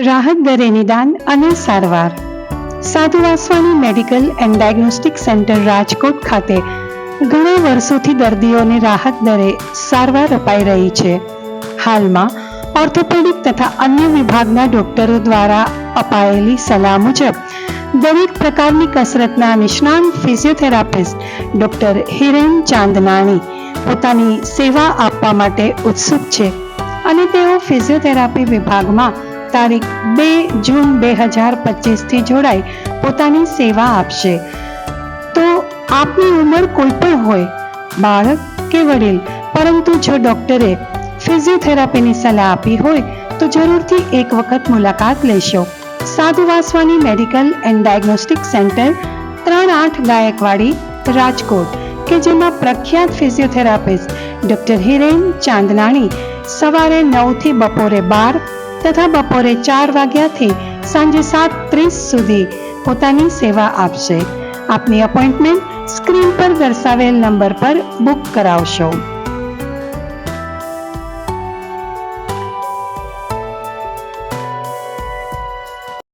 રાહત દરે નિદાન અને સારવાર. સાધુ Vaswani medical and diagnostic centre Rajkot ખાતે ઘણા વર્ષોથી દર્દીઓને રાહત દરે સારવાર અપાઈ રહી છે. હાલમાં ઓર્થોપેડિક તથા અન્ય વિભાગના ડોક્ટરો દ્વારા અપાયેલી સલાહ મુજબ દરેક પ્રકારની કસરતના નિષ્ણાંત ફિઝિયોથેરાપિસ્ટ ડોક્ટર હિરેન ચાંદનાણી પોતાની સેવા આપવા માટે ઉત્સુક છે અને તેઓ ફિઝિયોથેરાપી વિભાગમાં તારીખ 2 જૂન 2025 થી જોડાઈ પોતાની સેવા આપશે. તો આપની ઉંમર કોઈ પણ હોય, બાળક કે વડીલ, પરંતુ જો ડોક્ટરે ફિઝિયોથેરાપીની સલાહ આપી હોય તો જરૂરથી એક વખત મુલાકાત લેશો. Sadhu Vaswani medical and diagnostic centre 38 Gaikwadi Rajkot કે જેમાં પ્રખ્યાત ફિઝિયોથેરાપિસ્ટ ડોક્ટર હિરેન ચાંદનાણી સવારે 9 થી બપોરે 12 તથા બપોરે 4 વાગ્યાથી સાંજે 7:30 સુધી પોતાની સેવા આપશે. આપની અપોઇન્ટમેન્ટ સ્ક્રીન પર દર્શાવેલ નંબર પર બુક કરાવશો.